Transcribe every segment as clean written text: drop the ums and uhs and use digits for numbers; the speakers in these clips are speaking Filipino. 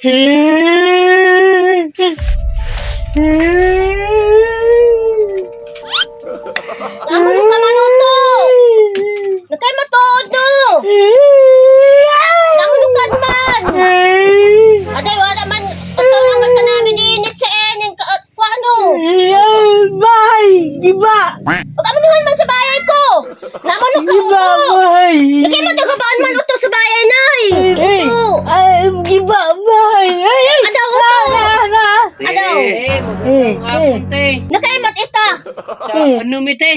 Naman ka manuto. Nakay matuod no. Namulukad man. Aday, wala man. Pagkalangan ka namin init sa enin. Ano? Bahay! Giba! Huwag amanuhan man sa bayay ko. Namulukad Giba, uto. bahay! Nakay matagabaan man uto sa bayay nay. Uto. Giba, bahay! Adaw uto. Adaw. Magandang hapon, te. Nakay matita. Sa ano, mi, te?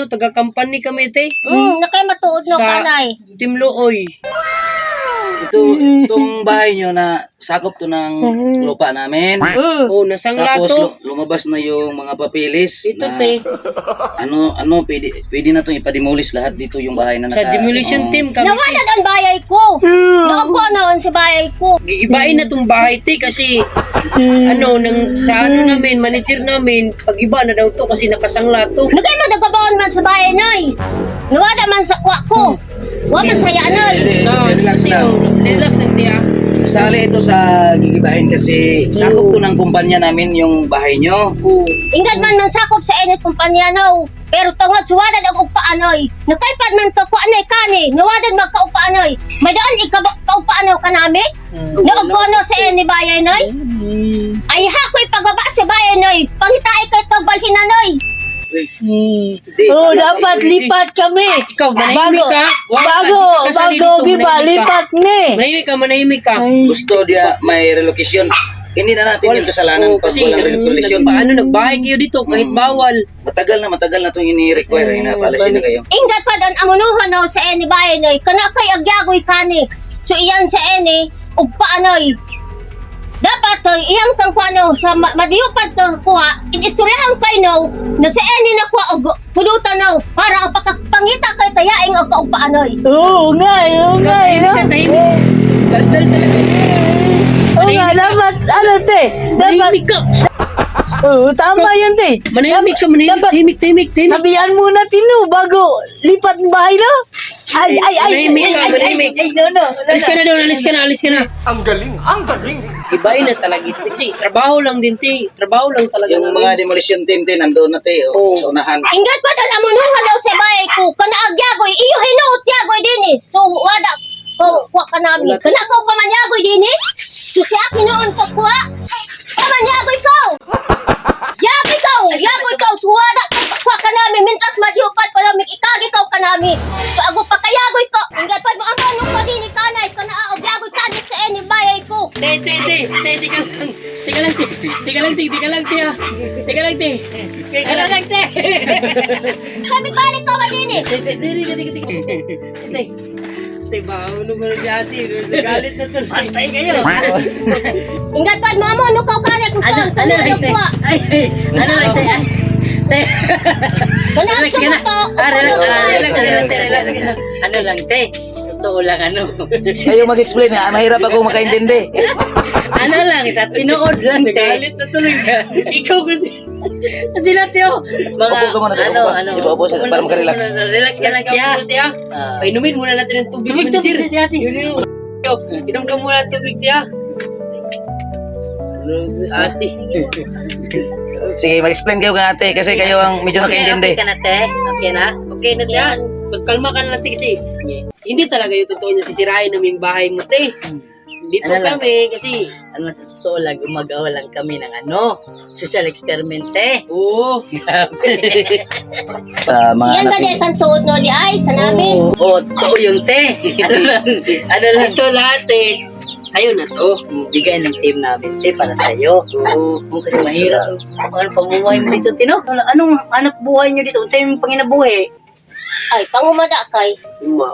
Taga-company kami, te. Nakay matuod no Sa kanay. Team Looy. Itong bahay nyo na sakop to ng lupa namin. Oh, nasangla Tapos to. lumabas na yung mga papilis. Ito, na, te. pwede na itong ipademolish lahat dito yung bahay na Sa demolition team kami, te. Nawanan ang bayay ko. Naako na sa bayay ko. Gigibain na tong bahay, te, kasi sa namin, manager namin, pag-iba na daw to kasi nakasangla to. Nagay madagabaon man sa bayay nay. Nawala man sa kwa ko. Wa man saya nay. Relax Kasi, lang. relax lang, te, ah. Kasali ito sa gigibahin kasi sakop to ng kumpanya namin yung bahay nyo. Ingad man man sakop sa init kumpanya no. Pero tungod suwadan ang upaanoy. Nakaypad man to kuanay kani. Nawadan magkaupaanoy. Madaan ikaupaano ka nami? Naugbono sa ni bayay noy. Ay hakoy pagaba sa bayay noy. Pangitaay kay tagbalhin na noy. Dapat lipat kami! Ikaw, manahimik ka. Bago, giba, lipat ni! Manahimik ka. Gusto dia may relocation. Hindi na natin yung kasalanan pag Kasi walang relocation. nagbahay kayo dito kahit bawal. Matagal na itong ini-require. Inapalasin na kayo. Ingad pa dan amunuhan no sa ni bayay noy. Kana kay agyagoy kani. So iyan sa eni ug paanoy. Dapat iyang kang kuano sa madiyupad to kuha inistoryahan kay no na sa eni na kuha og pulutan no para ang pangita kay tayaing og paanoy. Oo nga. Tahimik. Dal talaga. Oo nga, dapat, te? Dapat, Manahimik ka. tama yun, te. Manahimik ka, Dapat- tahimik. Sabihan muna tino bago lipat ng bahay na. Ay. Manahimik ka, manahimik. No. Alis ka na. Ang galing. Ibain na talaga ito. Kasi trabaho lang din, te. Trabaho lang talaga. Yung mga demolition team din nandoon na tayo sa unahan. Ingad pa dan amunuhan daw sa bayay ko kana agyagoy iyo hinuot yagoy dinhi. So wala ko kuha ka nami. Kana ko pamanyagoy dinhi. So si akin noon ko kuha. Pamanyagoy ko. Yagoy ko. So wala ko kuha ka nami mintas madyupat pa lang ikagi ko ka nami. So ako pa kayagoy ko. Ingad pa mo ang panong ko dinhi kanay kana og yagoy kanit sa eni bayay ko. Te, teka lang, te. Kami balik ko ba dinhi. Te, baho naman si ate. Nagalit na to. Pantay kayo. Ingad pa mo amo no ko kanay ko Ano lang, te? Ano lang, te? Te. Kana ang sumo to. Relax. Ano lang, te? Totoo lang, Kayo mag-explain na, mahirap ako makaintindi. Ano lang, sa tinood lang, te. Nagalit na tuloy. Ikaw kasi. Sila, Teo. Mga, Upo ka muna, te. Upo. Ipo siya para makarelax. Relax ka lang, Tia. Painumin muna natin ng tubig. Tumig-tumig Manjir. si ate. Inom ka muna ng tubig, tiya. Ate. Sige, mag-explain kayo ka ate kasi kayo ang medyo nakaintindi. Okay ka na, te? Okay na? Okay na, tiya. Magkalma ka na natin kasi hindi talaga yung totoo niya sisirain namin yung bahay mo, te. Dito Ano lang? kami kasi Sa totoo lang, gumagawa lang kami ng social experiment, te. oo. Sa mga Yan ba di kan tuod no di ay kanami. Oo, totoo yun, te. Ano lang, Ito lahat eh. Sa'yo na to. bigay ng team namin, te, para sa'yo. Oo, kasi mahirap. Ano pamumuhay mo dito, Tino? Anong anak buhay nyo dito? Sa'yo yung panginabuhi? Ay pangumada kay.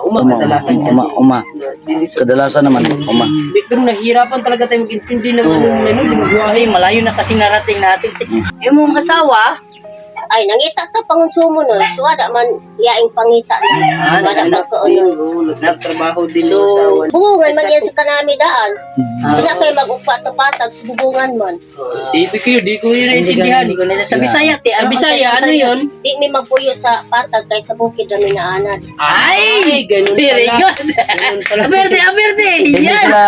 Uma kadalasan kasi. Uma. Kadalasan naman, uma. Pero nahihirapan talaga tayo mag-intindi ng ano, Ay, malayo na kasi narating natin, te. Yung mong asawa, Ay, nangita to pangonsumo no. So, wala man yaing pangita no. Wala man ko Ayun, no. nagtrabaho din So, yung asawa. bubungan man yan sa kanami daan. Kaya kayo mag-upa to patag sa bubungan man. Di ko yun naintindihan. Hindi ko na sa Bisaya, te. Sa Bisaya, ano yun? Di may magpuyo sa patag kay sa bukid na minaanan. Ay, ganun Very pala. good. Ganun pala. Aberde. Hindi Yan. sila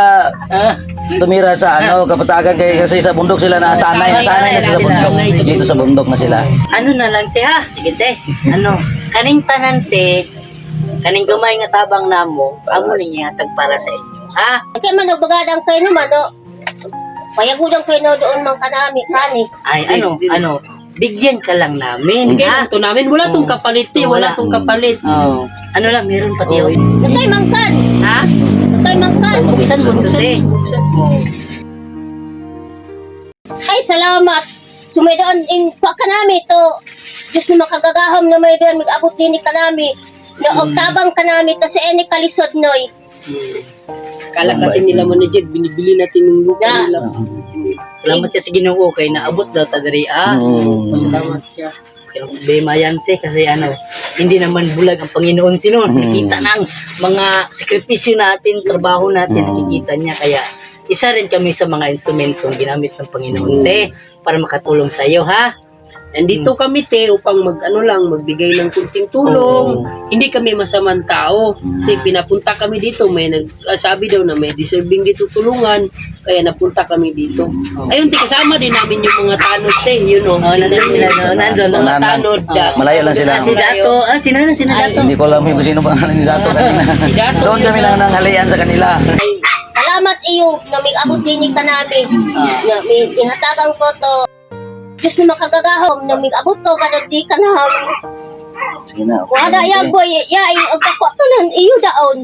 tumira sa kapatagan kasi sa bundok sila nasanay na sa bundok. Dito sa bundok na sila. Ano na lang, te, ha? Sige, te. Ano, kaning tanan, te, kaning gamay nga tabang namo, amo ninyo hatag para sa inyo, ha? Kaya man nagbagadang kayo naman no. Payagudan kayo no doon mang kanami kani. Ay, ano, bigyan ka lang namin, Okay, ha? ito namin, wala tong kapalit eh. Wala tong kapalit. Oh. Ano lang, meron pati Oh. yun. Nagkay mangkan. Ha? Nagkay mangkan. Buksan mo to, te. Ay, salamat. Sumay doon, pa kanami to. Diyos na makagagahom na may doon, mag-abot din ni kanami. Na tabang kanami, to sa eni kalisod noy. Kala kasi nila manager, binibili natin yung lupa Na. nila. Salamat siya sa Ginoo kay naabot daw ta diri, ah. Salamat siya. Kaya problema yan, te, kasi hindi naman bulag ang Panginoon tinon. Nakikita ng mga sakripisyo natin, trabaho natin, nakikita niya. Kaya isa rin kami sa mga instrumentong ginamit ng Panginoon, te, para makatulong sa iyo, ha? Nandito kami te upang magbigay ng kunting tulong. Hindi kami masamang tao. Kasi pinapunta kami dito, may nagsabi daw na may deserving dito tulungan. Kaya napunta kami dito. Ayun, te, kasama din namin yung mga tanod te, you know. Oh, nandun sila, no? Nandun lang. Mga tanod. Malayo lang sila. Si Dato, sina Dato. Hindi ko alam kung sino pa ni Dato kanina. Si Dato, Doon kami lang nanghalian sa kanila. Ay, salamat iyo na may abot din ni kanami. Na may ihatagan ko to. Diyos na makagagahom na may abot to, kadang di ka na. Sige na. Wala yan boy, yaing ang kakwa to nan, iyo daon.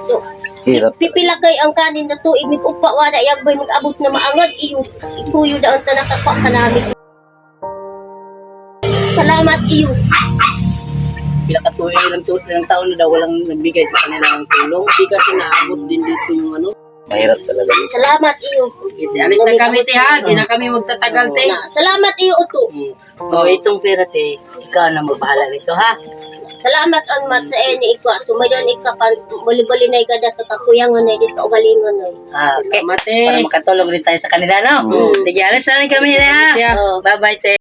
So, Hirap. pipila kay ang kanin na tuig, may upa, wala yan boy, mag-abot na maangad, iyo. Ikuyo daon ta nakakwa ka namin. Salamat iyo. Pila ka ilang taon na daw walang nagbigay sa kanila ng tulong. Hindi kasi naabot din dito yung ano. Mahirap talaga. Salamat iyo. Te, alis na kami te ha. Di na kami magtatagal te. Salamat iyo uto. Oh, itong pera, te, ikaw na magbahala nito, ha? Salamat ang mat sa eni ikwa. Sumayon ikapan, bali-bali na ikada to kakuyangan na dito, ugalingon na. Ah, okay. Salamat te. Para makatulong rin tayo sa kanila, no? Sige, alis na rin kami, ha? Yeah. Oh. Bye-bye, te.